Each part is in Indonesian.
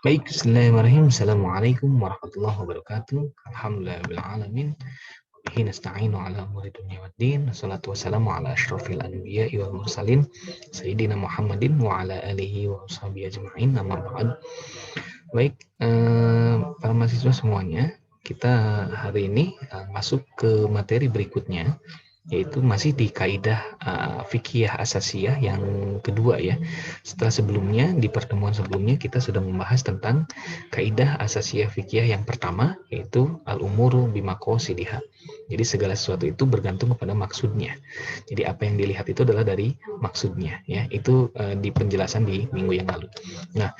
Baik, bismillahirrahmanirrahim. Assalamualaikum warahmatullahi wabarakatuh. Alhamdulillahirrahmanirrahim. Bihi nasta'inu ala umuri dunya waddin. Wassalatu wassalamu ala asyrafil anbiya'i wal mursalin. Sayyidina Muhammadin wa ala alihi wa sahbihi ajma'in. Amma ba'd. Baik, para mahasiswa semuanya, kita hari ini masuk ke materi berikutnya, yaitu masih di kaidah fikih asasiyah yang kedua ya. Setelah sebelumnya, di pertemuan sebelumnya kita sudah membahas tentang kaidah asasiyah fikih yang pertama, yaitu al-umuru bimaqasidiha. Jadi segala sesuatu itu bergantung kepada maksudnya. Jadi apa yang dilihat itu adalah dari maksudnya ya. Itu di penjelasan di minggu yang lalu. Nah,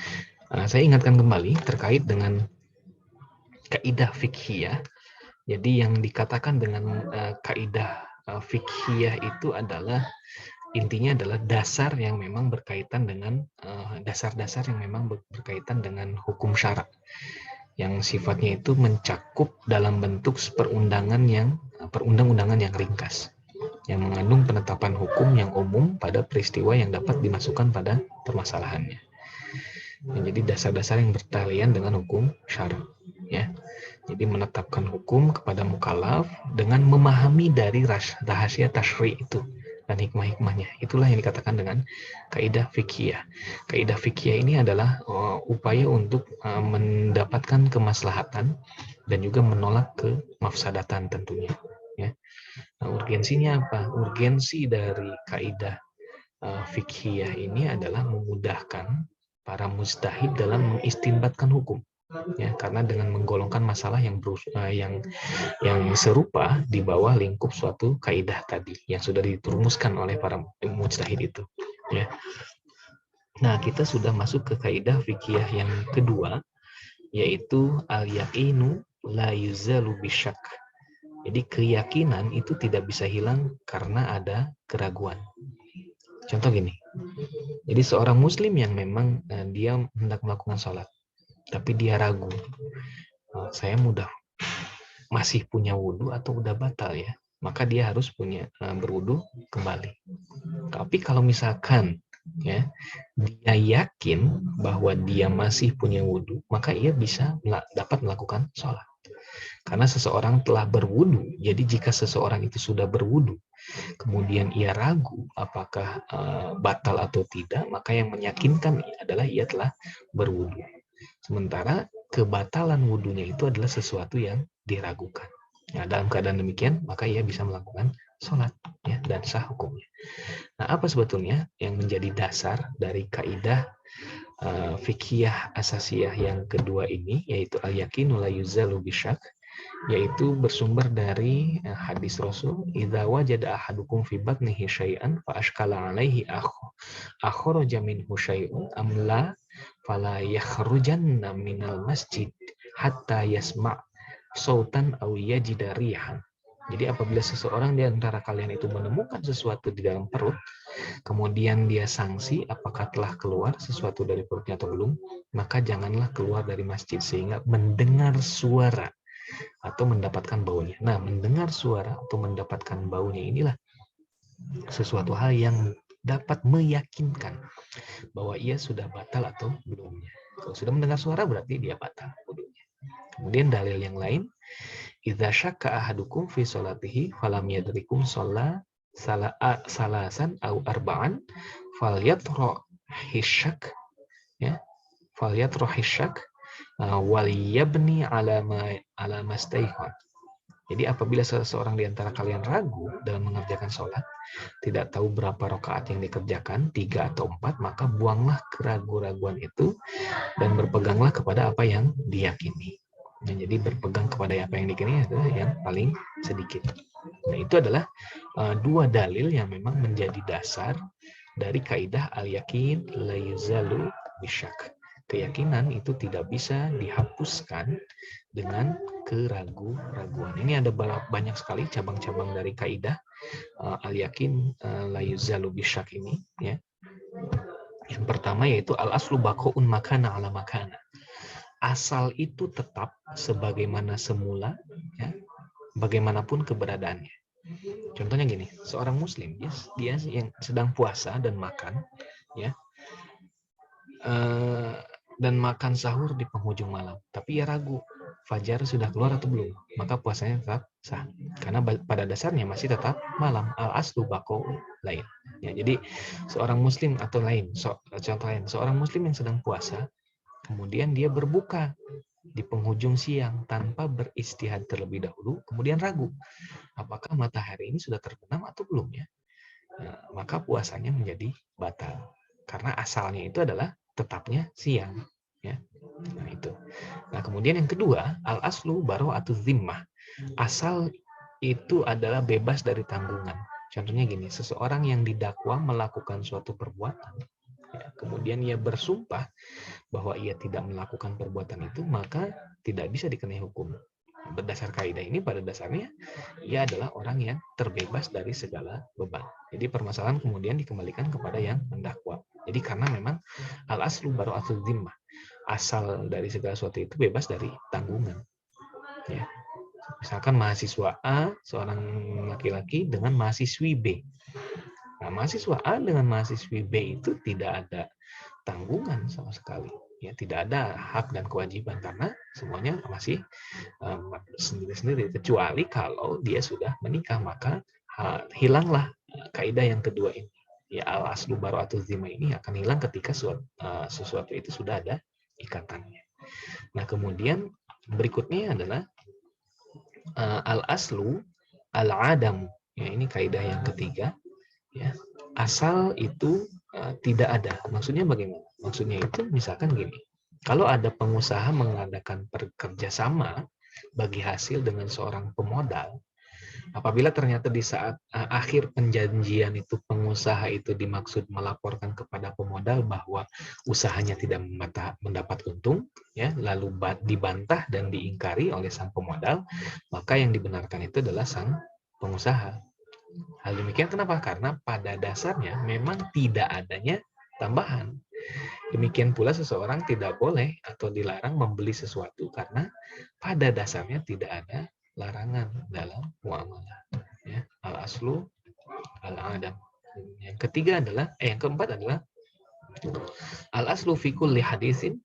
saya ingatkan kembali terkait dengan kaidah fikhiyah. Jadi yang dikatakan dengan kaidah fikhiyah itu adalah intinya adalah dasar yang memang berkaitan dengan dasar-dasar yang memang berkaitan dengan hukum syara yang sifatnya itu mencakup dalam bentuk perundang-undangan yang ringkas yang mengandung penetapan hukum yang umum pada peristiwa yang dapat dimasukkan pada permasalahannya. Jadi dasar-dasar yang bertalian dengan hukum syara ya. Jadi menetapkan hukum kepada mukallaf dengan memahami dari rahasia tasyri' itu dan hikmah-hikmahnya. Itulah yang dikatakan dengan kaidah fikhiyah. Kaidah fikhiyah ini adalah upaya untuk mendapatkan kemaslahatan dan juga menolak kemafsadatan tentunya. Ya. Nah, urgensinya apa? Urgensi dari kaidah fikhiyah ini adalah memudahkan para mujtahid dalam mengistinbatkan hukum. Ya, karena dengan menggolongkan masalah yang serupa di bawah lingkup suatu kaidah tadi yang sudah dirumuskan oleh para mujtahid itu ya. Nah, kita sudah masuk ke kaidah fikih yang kedua, yaitu al-yaqinu la yuzalu bisyak. Jadi keyakinan itu tidak bisa hilang karena ada keraguan. Contoh gini, jadi seorang muslim yang memang dia hendak melakukan sholat tapi dia ragu, saya masih punya wudhu atau udah batal ya, maka dia harus berwudhu kembali. Tapi kalau misalkan ya dia yakin bahwa dia masih punya wudhu, maka ia bisa dapat melakukan sholat. Karena seseorang telah berwudhu, jadi jika seseorang itu sudah berwudhu, kemudian ia ragu apakah batal atau tidak, maka yang meyakinkan adalah ia telah berwudhu. Sementara kebatalan wudhunya itu adalah sesuatu yang diragukan. Nah, dalam keadaan demikian, maka ia bisa melakukan sholat ya, dan sah hukumnya. Nah, apa sebetulnya yang menjadi dasar dari kaidah fikhiyah asasiyah yang kedua ini, yaitu al-yaqinu la yuzalu bisyak, yaitu bersumber dari hadis Rasul, idza wajada ahadukum fi batnihi syai'an fa ashkala 'alaihi akhraja minhu syai'un am la fala yakhrujanna minal masjid hatta yasma' sautan aw yajida rihan. Jadi apabila seseorang di antara kalian itu menemukan sesuatu di dalam perut, kemudian dia sangsi apakah telah keluar sesuatu dari perutnya atau belum, maka janganlah keluar dari masjid sehingga mendengar suara atau mendapatkan baunya. Nah, mendengar suara atau mendapatkan baunya inilah sesuatu hal yang dapat meyakinkan bahwa ia sudah batal atau belumnya. Kalau sudah mendengar suara berarti dia batal wudunya. Kemudian dalil yang lain, idza syakka ahadukum fi sholatihi falam yadrikum shalla salasan au arba'an falyatrah hisyak ya, falyatrah hisyak wal yabni ala mastaiqan. Jadi apabila seseorang di antara kalian ragu dalam mengerjakan sholat, tidak tahu berapa rakaat yang dikerjakan, 3 atau 4, maka buanglah keraguan-raguan itu dan berpeganglah kepada apa yang diyakini. Nah, jadi berpegang kepada apa yang diyakini adalah yang paling sedikit. Nah, itu adalah dua dalil yang memang menjadi dasar dari kaidah al-yakin la yuzalu bisyak. Keyakinan itu tidak bisa dihapuskan dengan keraguan-raguan. Ini ada banyak sekali cabang-cabang dari kaidah al-yakin la yuzalu bisyak ini ya. Yang pertama yaitu al-aslu baqaun makana ala makana. Asal itu tetap sebagaimana semula ya, bagaimanapun keberadaannya. Contohnya gini, seorang muslim dia yang sedang puasa dan makan ya, eh, dan makan sahur di penghujung malam, tapi ia ragu fajar sudah keluar atau belum, maka puasanya tetap sah karena pada dasarnya masih tetap malam. Al aslu baqa'u lain. Ya, jadi seorang muslim atau lain, contoh lain, seorang muslim yang sedang puasa, kemudian dia berbuka di penghujung siang tanpa beristihad terlebih dahulu, kemudian ragu apakah matahari ini sudah terbenam atau belum ya. Nah, maka puasanya menjadi batal karena asalnya itu adalah tetapnya siang ya. Nah itu. Nah kemudian yang kedua, al aslu baro'atuz zimmah. Asal itu adalah bebas dari tanggungan. Contohnya gini, seseorang yang didakwa melakukan suatu perbuatan, ya, kemudian ia bersumpah bahwa ia tidak melakukan perbuatan itu, maka tidak bisa dikenai hukum. Berdasar kaidah ini, pada dasarnya ia adalah orang yang terbebas dari segala beban. Jadi permasalahan kemudian dikembalikan kepada yang mendakwa. Jadi karena memang al aslu baro'atul zimmah, asal dari segala sesuatu itu bebas dari tanggungan. Ya. Misalkan mahasiswa A, seorang laki-laki dengan mahasiswi B. Nah, mahasiswa A dengan mahasiswi B itu tidak ada tanggungan sama sekali. Ya, tidak ada hak dan kewajiban karena semuanya masih sendiri-sendiri. Kecuali kalau dia sudah menikah, maka hilanglah kaidah yang kedua ini. Ya, al aslu baro'atuz zimmah ini akan hilang ketika sesuatu itu sudah ada ikatannya. Nah, kemudian berikutnya adalah al-aslu al-adam. Ya, ini kaidah yang ketiga. Ya. Asal itu tidak ada. Maksudnya bagaimana? Maksudnya itu misalkan gini. Kalau ada pengusaha mengadakan kerjasama bagi hasil dengan seorang pemodal, apabila ternyata di saat akhir penjanjian itu pengusaha itu dimaksud melaporkan kepada pemodal bahwa usahanya tidak mendapat untung, ya, lalu dibantah dan diingkari oleh sang pemodal, maka yang dibenarkan itu adalah sang pengusaha. Hal demikian kenapa? Karena pada dasarnya memang tidak adanya tambahan. Demikian pula seseorang tidak boleh atau dilarang membeli sesuatu karena pada dasarnya tidak ada larangan dalam muamalah. Ya, al aslu al adam. Yang ketiga adalah, yang keempat adalah al aslu fi kulli hadisin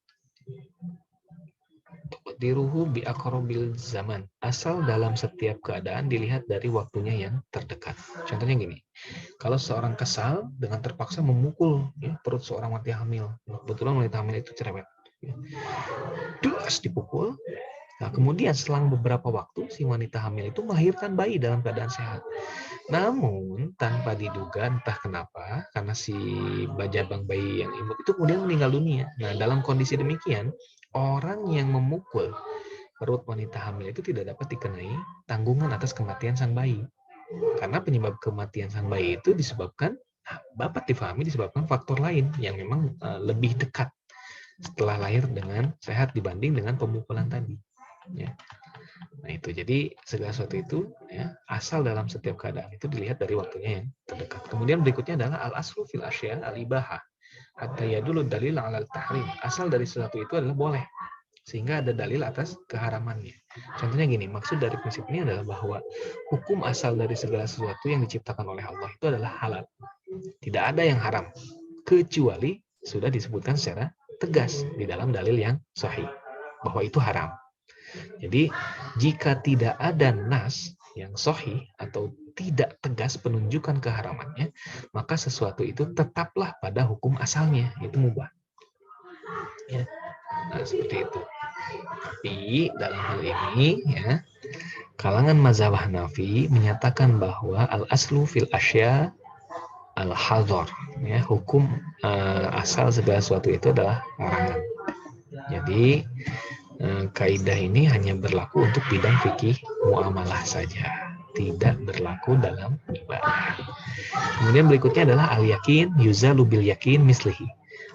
diruhu bi aqrabil zaman. Asal dalam setiap keadaan dilihat dari waktunya yang terdekat. Contohnya gini, kalau seorang kesal dengan terpaksa memukul ya, perut seorang wanita hamil, kebetulan wanita hamil itu cerewet, ya, dus dipukul. Nah, kemudian selang beberapa waktu si wanita hamil itu melahirkan bayi dalam keadaan sehat. Namun tanpa diduga entah kenapa karena si bajabang bayi yang imut itu kemudian meninggal dunia. Nah, dalam kondisi demikian, orang yang memukul perut wanita hamil itu tidak dapat dikenai tanggungan atas kematian sang bayi. Karena penyebab kematian sang bayi itu disebabkan, dapat difahami disebabkan faktor lain yang memang lebih dekat setelah lahir dengan sehat dibanding dengan pemukulan tadi. Ya. Nah itu, jadi segala sesuatu itu ya, asal dalam setiap keadaan itu dilihat dari waktunya yang terdekat. Kemudian berikutnya adalah al-aslu fil asya al-ibahah hatta yadullu dalil ala tahrim. Asal dari sesuatu itu adalah boleh sehingga ada dalil atas keharamannya. Contohnya gini, maksud dari prinsip ini adalah bahwa hukum asal dari segala sesuatu yang diciptakan oleh Allah itu adalah halal. Tidak ada yang haram kecuali sudah disebutkan secara tegas di dalam dalil yang sahih bahwa itu haram. Jadi jika tidak ada nas yang sahih atau tidak tegas penunjukan keharamannya, maka sesuatu itu tetaplah pada hukum asalnya, itu mubah. Ya. Nah, seperti itu. Tapi dalam hal ini ya, kalangan mazhab Hanafi menyatakan bahwa al-aslu fil asya al-hadhar, ya, hukum asal segala sesuatu itu adalah larangan. Jadi kaidah ini hanya berlaku untuk bidang fikih muamalah saja, tidak berlaku dalam ibadah. Kemudian berikutnya adalah al-yakin yuzalu bil yakin mislihi.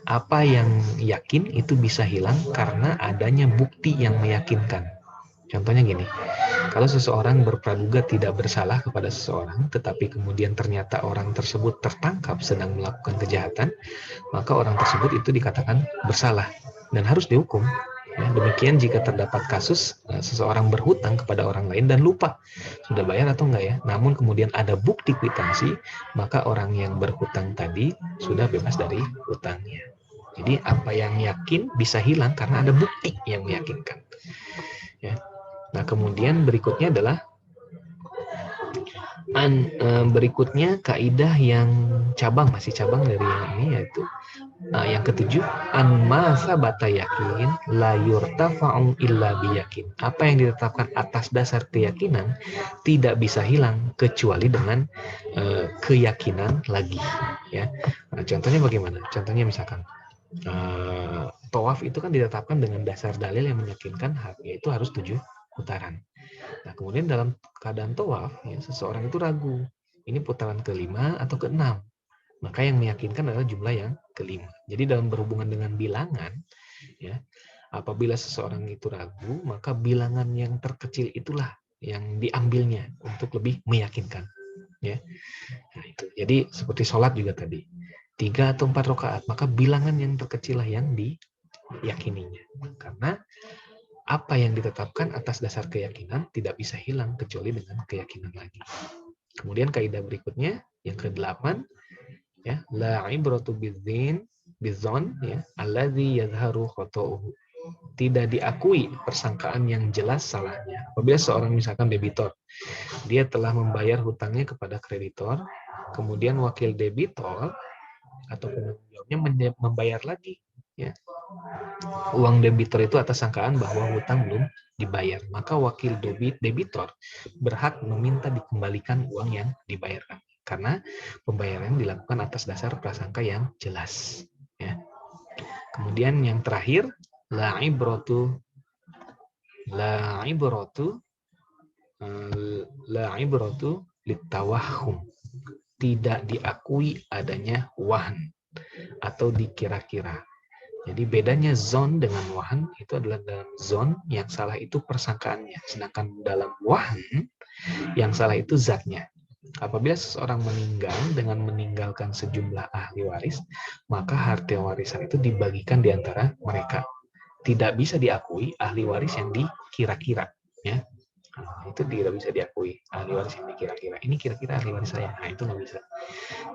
Apa yang yakin itu bisa hilang karena adanya bukti yang meyakinkan. Contohnya gini, kalau seseorang berpraduga tidak bersalah kepada seseorang, tetapi kemudian ternyata orang tersebut tertangkap sedang melakukan kejahatan, maka orang tersebut itu dikatakan bersalah dan harus dihukum. Ya, demikian jika terdapat kasus seseorang berhutang kepada orang lain dan lupa sudah bayar atau enggak ya, namun kemudian ada bukti kwitansi, maka orang yang berhutang tadi sudah bebas dari hutangnya. Jadi apa yang yakin bisa hilang karena ada bukti yang meyakinkan. Ya. Nah, kemudian berikutnya adalah berikutnya kaidah yang masih cabang dari yang ini, yaitu yang ketujuh, an masa bata yakin la yurtafa'u illa biyakin. Apa yang ditetapkan atas dasar keyakinan tidak bisa hilang kecuali dengan keyakinan lagi, ya. Nah, contohnya bagaimana? Contohnya misalkan tawaf itu kan ditetapkan dengan dasar dalil yang meyakinkan, yaitu harus 7 putaran. Nah, kemudian dalam keadaan tawaf, ya, seseorang itu ragu, ini putaran ke-5 atau ke-6. Maka yang meyakinkan adalah jumlah yang ke-5. Jadi dalam berhubungan dengan bilangan, ya, apabila seseorang itu ragu, maka bilangan yang terkecil itulah yang diambilnya untuk lebih meyakinkan. Ya. Nah, itu. Jadi seperti sholat juga tadi, 3 atau 4 rakaat, maka bilangan yang terkecil lah yang diyakininya. Karena apa yang ditetapkan atas dasar keyakinan tidak bisa hilang kecuali dengan keyakinan lagi. Kemudian kaidah berikutnya yang ke-8, ya, la ibratu bidzon, ya, alladzi yazharu khata'uhu. Tidak diakui persangkaan yang jelas salahnya. Apabila seorang misalkan debitor, dia telah membayar hutangnya kepada kreditor, kemudian wakil debitor atau penanggung jawabnya membayar lagi, ya, uang debitor itu atas sangkaan bahwa hutang belum dibayar, maka wakil debitor berhak meminta dikembalikan uang yang dibayarkan karena pembayaran dilakukan atas dasar prasangka yang jelas, ya. Kemudian yang terakhir, la ibratu litawahhum. Tidak diakui adanya wahan atau dikira-kira. Jadi bedanya zon dengan wahan itu adalah dalam zon yang salah itu persangkaannya, sedangkan dalam wahan yang salah itu zatnya. Apabila seseorang meninggal dengan meninggalkan sejumlah ahli waris, maka harta warisan itu dibagikan di antara mereka. Tidak bisa diakui ahli waris yang dikira-kira, ya. Nah, itu tidak bisa diakui ahli waris yang dikira-kira. Ini kira-kira ahli waris saya, nah itu nggak bisa.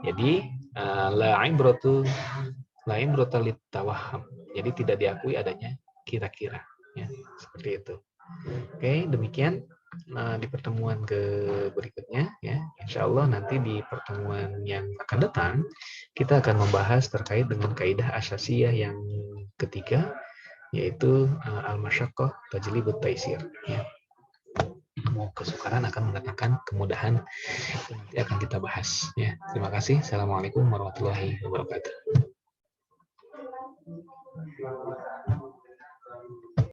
Jadi lain brotalit tawaham. Jadi tidak diakui adanya kira-kira, ya, seperti itu. Oke, demikian di pertemuan berikutnya, ya. Insya Allah nanti di pertemuan yang akan datang kita akan membahas terkait dengan kaidah asasiyah yang ketiga, yaitu al-masyaqqah tajlibut taisir, ya. Kesukaran akan mendatangkan kemudahan, itu nanti akan kita bahas, ya. Terima kasih. Assalamualaikum warahmatullahi wabarakatuh.